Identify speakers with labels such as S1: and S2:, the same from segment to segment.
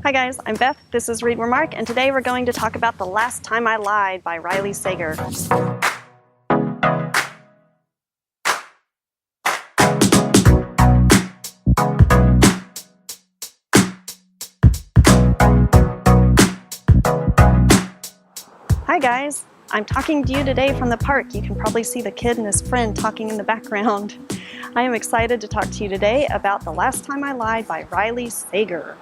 S1: Hi guys, I'm Beth, this is Read Remark, and today we're going to talk about The Last Time I Lied by Riley Sager. Hi guys, I'm talking to you today from the park. You can probably see the kid and his friend talking in the background. I am excited to talk to you today about The Last Time I Lied by Riley Sager.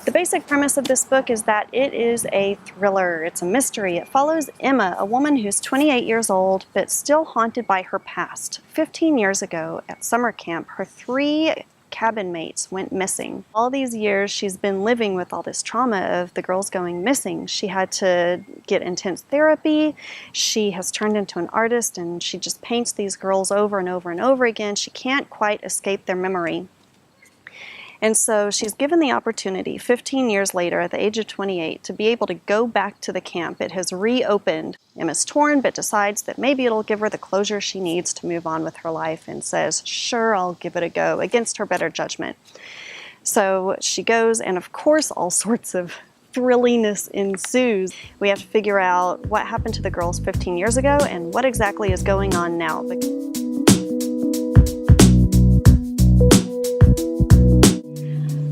S1: The basic premise of this book is that it is a thriller. It's a mystery. It follows Emma, a woman who's 28 years old, but still haunted by her past. 15 years ago at summer camp, her 3 cabin mates went missing. All these years she's been living with all this trauma of the girls going missing. She had to get intense therapy. She has turned into an artist and she just paints these girls over and over and over again. She can't quite escape their memory. And so she's given the opportunity 15 years later at the age of 28 to be able to go back to the camp. It has reopened. Emma's torn but decides that maybe it'll give her the closure she needs to move on with her life and says, sure, I'll give it a go, against her better judgment. So she goes, and of course all sorts of thrilliness ensues. We have to figure out what happened to the girls 15 years ago and what exactly is going on now.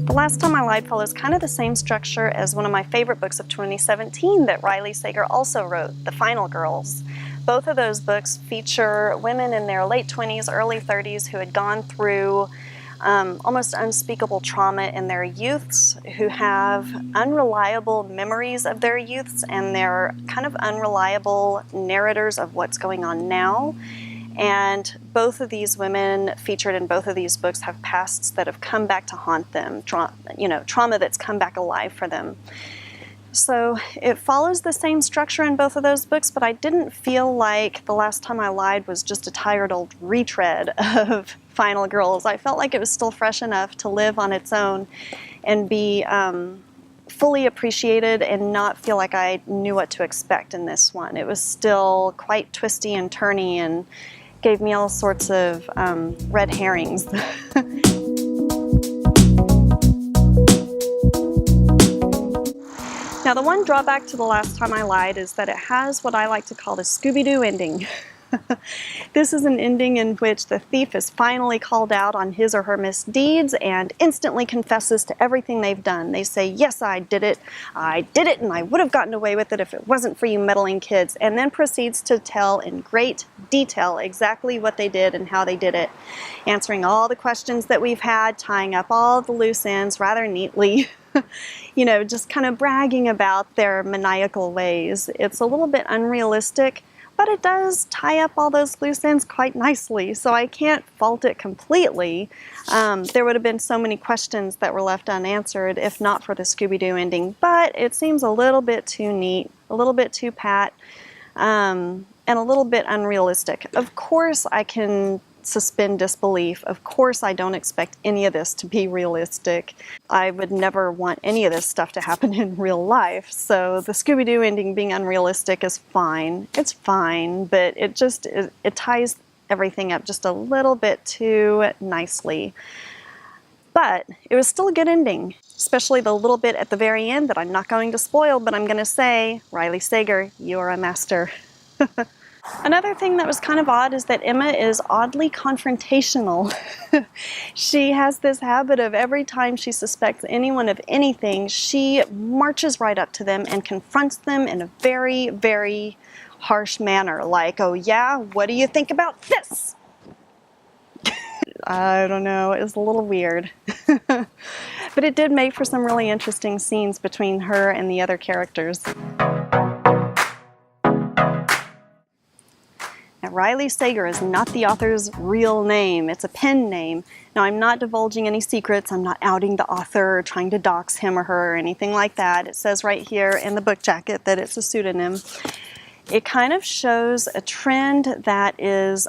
S1: The Last Time I Lied follows kind of the same structure as one of my favorite books of 2017 that Riley Sager also wrote, The Final Girls. Both of those books feature women in their late 20s, early 30s who had gone through almost unspeakable trauma in their youths, who have unreliable memories of their youths, and they're kind of unreliable narrators of what's going on now. And both of these women featured in both of these books have pasts that have come back to haunt them, trauma that's come back alive for them. So it follows the same structure in both of those books, but I didn't feel like The Last Time I Lied was just a tired old retread of Final Girls. I felt like it was still fresh enough to live on its own and be fully appreciated and not feel like I knew what to expect in this one. It was still quite twisty and turny and gave me all sorts of red herrings. Now, the one drawback to The Last Time I Lied is that it has what I like to call the Scooby Doo ending. This is an ending in which the thief is finally called out on his or her misdeeds and instantly confesses to everything they've done. They say, yes, I did it, and I would have gotten away with it if it wasn't for you meddling kids, and then proceeds to tell in great detail exactly what they did and how they did it, answering all the questions that we've had, tying up all the loose ends rather neatly. You know, just kind of bragging about their maniacal ways. It's a little bit unrealistic, but it does tie up all those loose ends quite nicely, so I can't fault it completely. There would have been so many questions that were left unanswered if not for the Scooby-Doo ending, but it seems a little bit too neat, a little bit too pat, and a little bit unrealistic. Of course I can suspend disbelief. Of course I don't expect any of this to be realistic. I would never want any of this stuff to happen in real life, so the Scooby-Doo ending being unrealistic is fine. It's fine, but it ties everything up just a little bit too nicely. But it was still a good ending, especially the little bit at the very end that I'm not going to spoil, but I'm going to say, Riley Sager, you're a master. Another thing that was kind of odd is that Emma is oddly confrontational. She has this habit of every time she suspects anyone of anything, she marches right up to them and confronts them in a very, very harsh manner. Like, oh yeah, what do you think about this? I don't know, it was a little weird. But it did make for some really interesting scenes between her and the other characters. Now, Riley Sager is not the author's real name. It's a pen name. Now, I'm not divulging any secrets. I'm not outing the author or trying to dox him or her or anything like that. It says right here in the book jacket that it's a pseudonym. It kind of shows a trend that is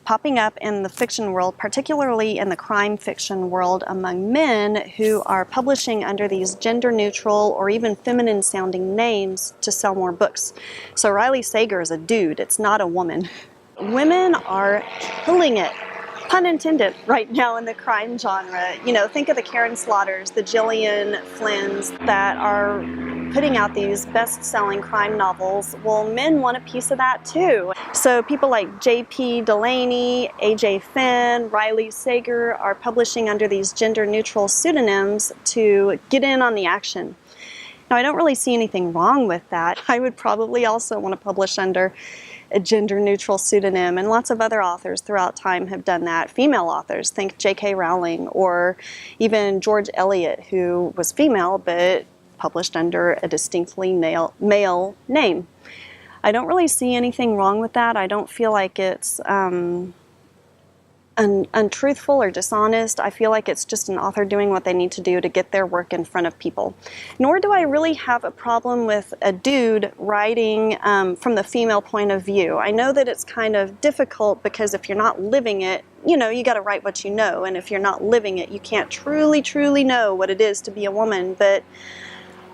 S1: popping up in the fiction world, particularly in the crime fiction world, among men who are publishing under these gender-neutral or even feminine-sounding names to sell more books. So Riley Sager is a dude. It's not a woman. Women are killing it pun intended, right now in the crime genre. You know, think of the Karen Slaughters, the Gillian Flynns that are putting out these best-selling crime novels. Well, men want a piece of that too. So people like J.P. Delaney, A.J. Finn, Riley Sager are publishing under these gender-neutral pseudonyms to get in on the action. Now, I don't really see anything wrong with that. I would probably also want to publish under a gender-neutral pseudonym, and lots of other authors throughout time have done that. Female authors, think J.K. Rowling, or even George Eliot, who was female but published under a distinctly male name. I don't really see anything wrong with that. I don't feel like it's untruthful or dishonest. I feel like it's just an author doing what they need to do to get their work in front of people. Nor do I really have a problem with a dude writing from the female point of view. I know that it's kind of difficult because if you're not living it, you know, you got to write what you know, and if you're not living it, you can't truly know what it is to be a woman. But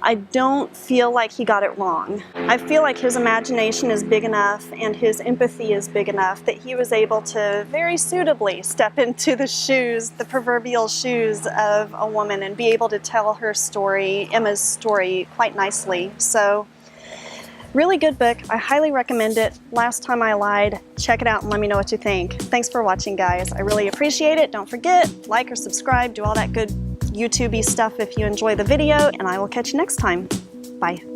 S1: I don't feel like he got it wrong. I feel like his imagination is big enough and his empathy is big enough that he was able to very suitably step into the shoes, the proverbial shoes of a woman, and be able to tell her story, Emma's story, quite nicely. So, really good book. I highly recommend it. Last Time I Lied. Check it out and let me know what you think. Thanks for watching, guys. I really appreciate it. Don't forget, like or subscribe, do all that good YouTube-y stuff if you enjoy the video, and I will catch you next time. Bye.